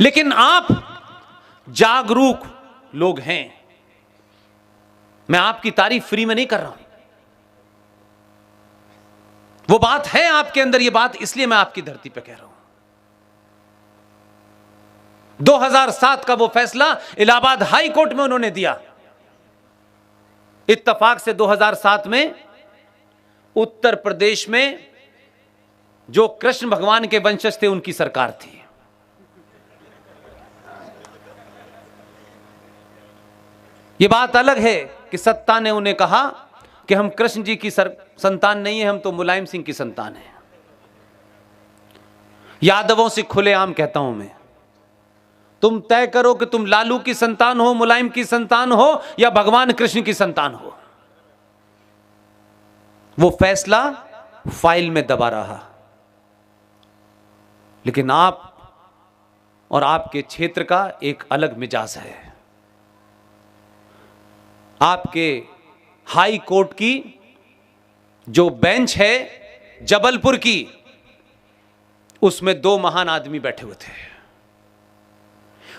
लेकिन आप जागरूक लोग हैं। मैं आपकी तारीफ फ्री में नहीं कर रहा हूं, वो बात है आपके अंदर, ये बात इसलिए मैं आपकी धरती पे कह रहा हूं। 2007 का वो फैसला इलाहाबाद हाई कोर्ट में उन्होंने दिया। इत्तेफाक से 2007 में उत्तर प्रदेश में जो कृष्ण भगवान के वंशज थे उनकी सरकार थी। यह बात अलग है कि सत्ता ने उन्हें कहा कि हम कृष्ण जी की संतान नहीं है, हम तो मुलायम सिंह की संतान है। यादवों से खुलेआम कहता हूं मैं, तुम तय करो कि तुम लालू की संतान हो, मुलायम की संतान हो, या भगवान कृष्ण की संतान हो। वो फैसला फाइल में दबा रहा। लेकिन आप और आपके क्षेत्र का एक अलग मिजाज है। आपके हाई कोर्ट की जो बेंच है जबलपुर की, उसमें 2 महान आदमी बैठे हुए थे।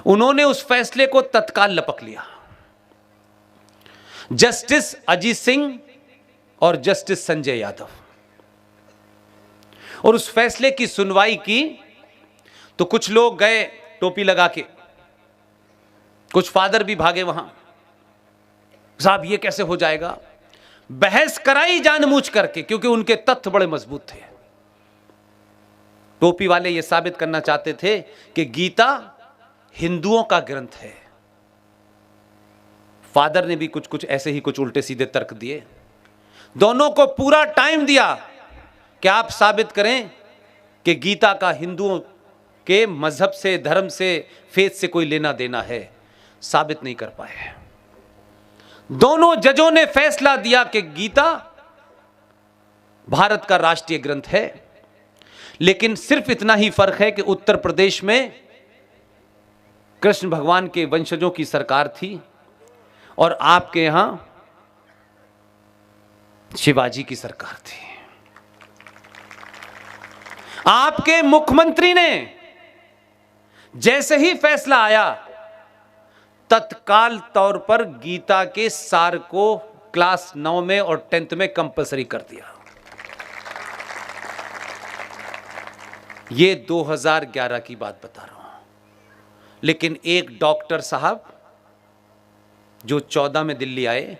उन्होंने उस फैसले को तत्काल लपक लिया। जस्टिस अजीत सिंह और जस्टिस संजय यादव, और उस फैसले की सुनवाई की तो कुछ लोग गए टोपी लगा के, कुछ फादर भी भागे वहां, साहब ये कैसे हो जाएगा। बहस कराई जानबूझ करके, क्योंकि उनके तथ्य बड़े मजबूत थे। टोपी वाले ये साबित करना चाहते थे कि गीता हिंदुओं का ग्रंथ है। फादर ने भी कुछ कुछ ऐसे ही कुछ उल्टे सीधे तर्क दिए। दोनों को पूरा टाइम दिया कि आप साबित करें कि गीता का हिंदुओं के मजहब से, धर्म से, फेथ से कोई लेना देना है। साबित नहीं कर पाए। दोनों जजों ने फैसला दिया कि गीता भारत का राष्ट्रीय ग्रंथ है। लेकिन सिर्फ इतना ही फर्क है कि उत्तर प्रदेश में कृष्ण भगवान के वंशजों की सरकार थी और आपके यहां शिवाजी की सरकार थी। आपके मुख्यमंत्री ने जैसे ही फैसला आया, तत्काल तौर पर गीता के सार को क्लास 9 में और 10th में कंपलसरी कर दिया। ये 2011 की बात बता रहा हूं। लेकिन एक डॉक्टर साहब जो 14 में दिल्ली आए,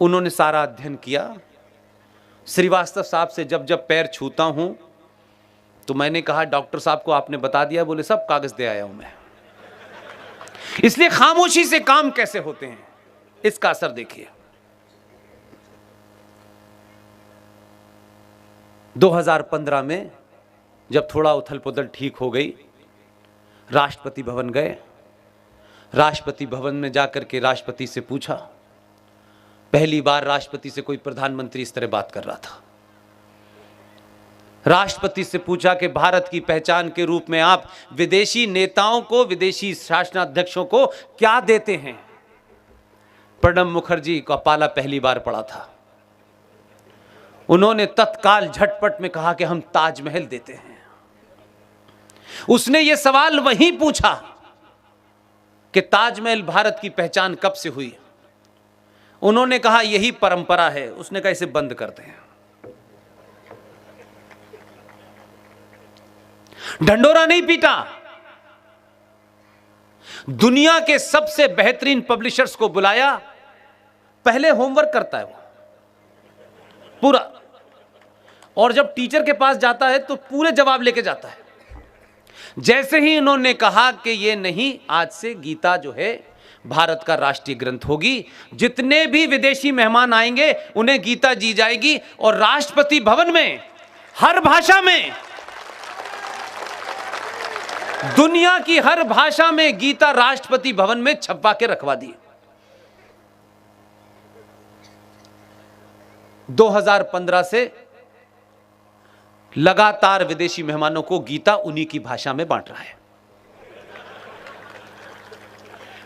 उन्होंने सारा अध्ययन किया। श्रीवास्तव साहब से जब जब पैर छूता हूं तो मैंने कहा, डॉक्टर साहब को आपने बता दिया? बोले सब कागज दे आया हूं मैं। इसलिए खामोशी से काम कैसे होते हैं, इसका असर देखिए। 2015 में जब थोड़ा उथल पुथल ठीक हो गई, राष्ट्रपति भवन गए। राष्ट्रपति भवन में जाकर के राष्ट्रपति से पूछा, पहली बार राष्ट्रपति से कोई प्रधानमंत्री इस तरह बात कर रहा था। राष्ट्रपति से पूछा कि भारत की पहचान के रूप में आप विदेशी नेताओं को, विदेशी शासनाध्यक्षों को क्या देते हैं? प्रणब मुखर्जी का पाला पहली बार पड़ा था। उन्होंने तत्काल झटपट में कहा कि हम ताजमहल देते हैं। उसने यह सवाल वहीं पूछा कि ताजमहल भारत की पहचान कब से हुई? उन्होंने कहा यही परंपरा है। उसने कहा इसे बंद करते हैं। ढंडोरा नहीं पीटा। दुनिया के सबसे बेहतरीन पब्लिशर्स को बुलाया। पहले होमवर्क करता है वो पूरा, और जब टीचर के पास जाता है तो पूरे जवाब लेके जाता है। जैसे ही इन्होंने कहा कि ये नहीं, आज से गीता जो है भारत का राष्ट्रीय ग्रंथ होगी, जितने भी विदेशी मेहमान आएंगे उन्हें गीता दी जाएगी, और राष्ट्रपति भवन में हर भाषा में, दुनिया की हर भाषा में गीता राष्ट्रपति भवन में छपवा के रखवा दी। 2015 से लगातार विदेशी मेहमानों को गीता उन्हीं की भाषा में बांट रहा है।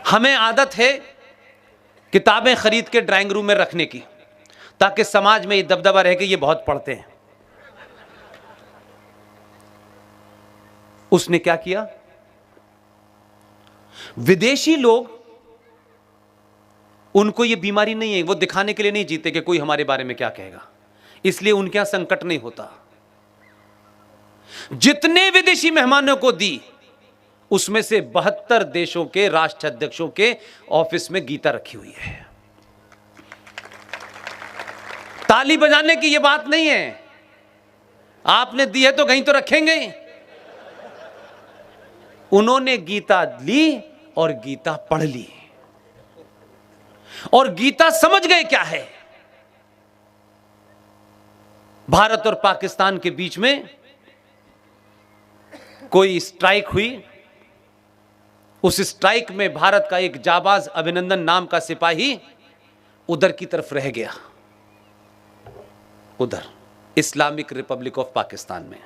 हमें आदत है किताबें खरीद के ड्राइंग रूम में रखने की, ताकि समाज में ये दबदबा रहे कि ये बहुत पढ़ते हैं। उसने क्या किया? विदेशी लोग, उनको ये बीमारी नहीं है, वो दिखाने के लिए नहीं जीते कि कोई हमारे बारे में क्या कहेगा, इसलिए उनके यहां संकट नहीं होता। जितने विदेशी मेहमानों को दी, उसमें से 72 देशों के राष्ट्राध्यक्षों के ऑफिस में गीता रखी हुई है। ताली बजाने की यह बात नहीं है, आपने दी है तो कहीं तो रखेंगे। उन्होंने गीता ली और गीता पढ़ ली और गीता समझ गए क्या है। भारत और पाकिस्तान के बीच में कोई स्ट्राइक हुई, उस स्ट्राइक में भारत का एक जाबाज अभिनंदन नाम का सिपाही उधर की तरफ रह गया, उधर इस्लामिक रिपब्लिक ऑफ पाकिस्तान में।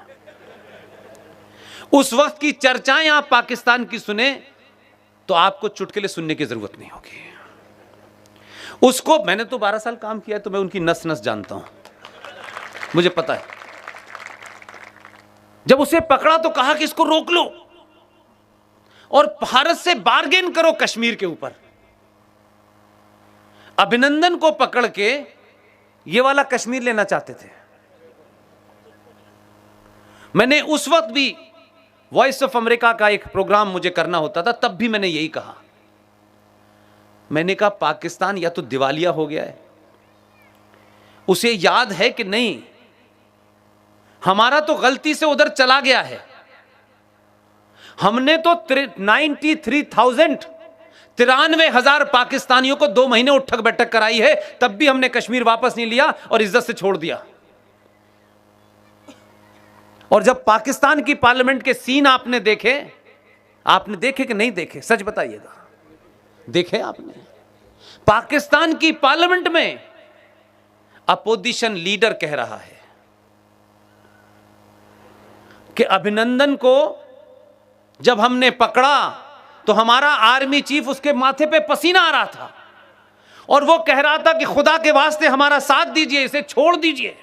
उस वक्त की चर्चाएं आप पाकिस्तान की सुने तो आपको चुटकुले सुनने की जरूरत नहीं होगी। उसको मैंने तो 12 साल काम किया है, तो मैं उनकी नस नस जानता हूं, मुझे पता है। जब उसे पकड़ा तो कहा कि इसको रोक लो और भारत से बार्गेन करो कश्मीर के ऊपर। अभिनंदन को पकड़ के ये वाला कश्मीर लेना चाहते थे। मैंने उस वक्त भी वॉइस ऑफ अमेरिका का एक प्रोग्राम मुझे करना होता था, तब भी मैंने यही कहा। मैंने कहा पाकिस्तान या तो दिवालिया हो गया है, उसे याद है कि नहीं हमारा तो गलती से उधर चला गया है। हमने तो 93,000 पाकिस्तानियों को 2 महीने उठक बैठक कराई है, तब भी हमने कश्मीर वापस नहीं लिया और इज्जत से छोड़ दिया। और जब पाकिस्तान की पार्लियामेंट के सीन आपने देखे कि नहीं देखे, सच बताइएगा, देखे आपने? पाकिस्तान की पार्लियामेंट में अपोजिशन लीडर कह रहा है कि अभिनंदन को जब हमने पकड़ा तो हमारा आर्मी चीफ, उसके माथे पे पसीना आ रहा था और वो कह रहा था कि खुदा के वास्ते हमारा साथ दीजिए, इसे छोड़ दीजिए,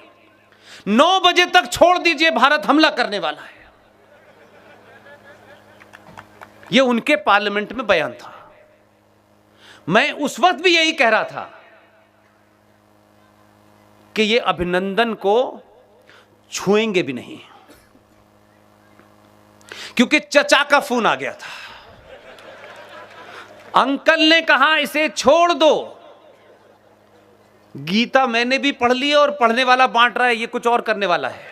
9 बजे तक छोड़ दीजिए, भारत हमला करने वाला है। ये उनके पार्लियामेंट में बयान था। मैं उस वक्त भी यही कह रहा था कि ये अभिनंदन को छुएंगे भी नहीं, क्योंकि चचा का फोन आ गया था। अंकल ने कहा इसे छोड़ दो। गीता मैंने भी पढ़ ली और पढ़ने वाला बांट रहा है, ये कुछ और करने वाला है।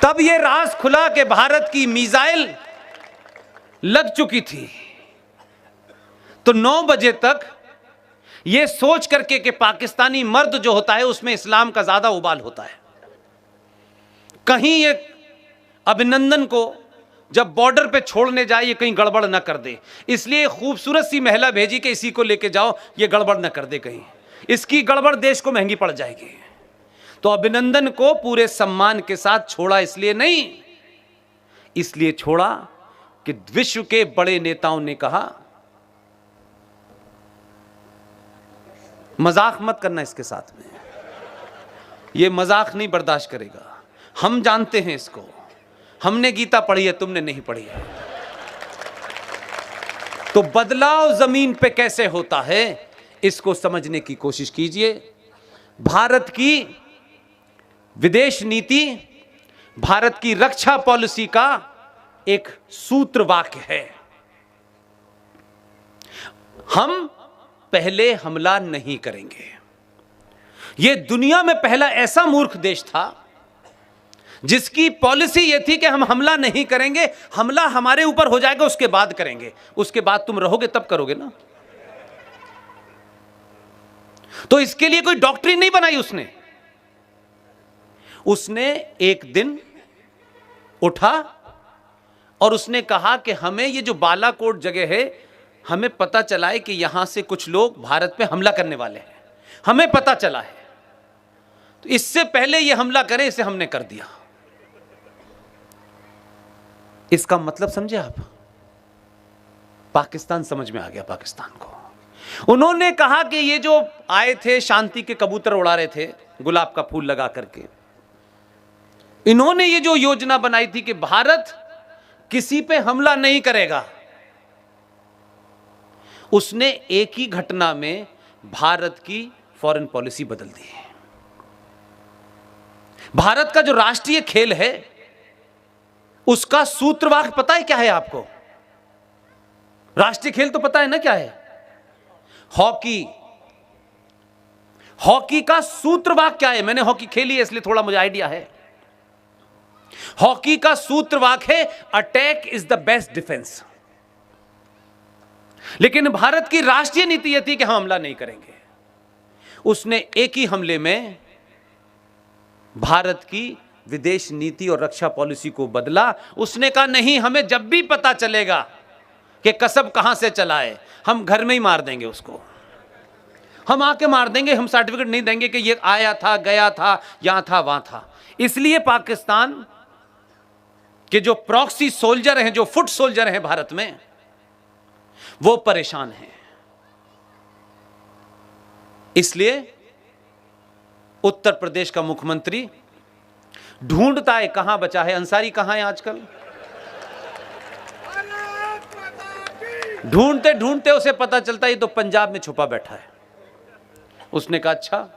तब ये राज खुला कि भारत की मिसाइल लग चुकी थी। तो 9 बजे तक ये सोच करके कि पाकिस्तानी मर्द जो होता है उसमें इस्लाम का ज्यादा उबाल होता है, कहीं ये अभिनंदन को जब बॉर्डर पे छोड़ने जाए ये कहीं गड़बड़ ना कर दे, इसलिए खूबसूरत सी महिला भेजी कि इसी को लेके जाओ, ये गड़बड़ ना कर दे, कहीं इसकी गड़बड़ देश को महंगी पड़ जाएगी। तो अभिनंदन को पूरे सम्मान के साथ छोड़ा, इसलिए नहीं, इसलिए छोड़ा कि विश्व के बड़े नेताओं ने कहा मजाक मत करना इसके साथ में, ये मजाक नहीं बर्दाश्त करेगा, हम जानते हैं इसको, हमने गीता पढ़ी है, तुमने नहीं पढ़ी है। तो बदलाव जमीन पे कैसे होता है इसको समझने की कोशिश कीजिए। भारत की विदेश नीति, भारत की रक्षा पॉलिसी का एक सूत्र वाक्य है, हम पहले हमला नहीं करेंगे। यह दुनिया में पहला ऐसा मूर्ख देश था जिसकी पॉलिसी यह थी कि हम हमला नहीं करेंगे, हमला हमारे ऊपर हो जाएगा उसके बाद करेंगे, उसके बाद तुम रहोगे तब करोगे ना। तो इसके लिए कोई डॉक्ट्रिन नहीं बनाई उसने एक दिन उठा और उसने कहा कि हमें ये जो बालाकोट जगह है, हमें पता चला है कि यहां से कुछ लोग भारत पे हमला करने वाले हैं, हमें पता चला है, तो इससे पहले ये हमला करें, इसे हमने कर दिया। इसका मतलब समझे आप? पाकिस्तान समझ में आ गया पाकिस्तान को। उन्होंने कहा कि ये जो आए थे शांति के कबूतर उड़ा रहे थे गुलाब का फूल लगा करके, इन्होंने ये जो योजना बनाई थी कि भारत किसी पे हमला नहीं करेगा, उसने एक ही घटना में भारत की फॉरेन पॉलिसी बदल दी है। भारत का जो राष्ट्रीय खेल है उसका सूत्रवाक्य पता है क्या है आपको? राष्ट्रीय खेल तो पता है ना क्या है? हॉकी। हॉकी का सूत्रवाक्य क्या है? मैंने हॉकी खेली है इसलिए थोड़ा मुझे आइडिया है। हॉकी का सूत्रवाक्य है attack is the best defence. लेकिन भारत की राष्ट्रीय नीति यह थी कि हम हमला नहीं करेंगे। उसने एक ही हमले में भारत की विदेश नीति और रक्षा पॉलिसी को बदला। उसने कहा नहीं, हमें जब भी पता चलेगा कि कसब कहां से चला है, हम घर में ही मार देंगे उसको। हम आके मार देंगे, हम सर्टिफिकेट नहीं देंगे कि ये आया था, गया था, यहां था, वहां था। इसलिए पाकिस्तान के जो प्रॉक्सी सोल्जर हैं, जो फुट सोल्जर हैं भारत में, वो परेशान हैं। इसलिए उत्तर प्रदेश का मुख्यमंत्री ढूंढता है कहां बचा है। अंसारी कहां है आजकल? ढूंढते ढूंढते उसे पता चलता है ये तो पंजाब में छुपा बैठा है। उसने कहा अच्छा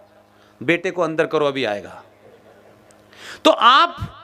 बेटे को अंदर करो, अभी आएगा। तो आप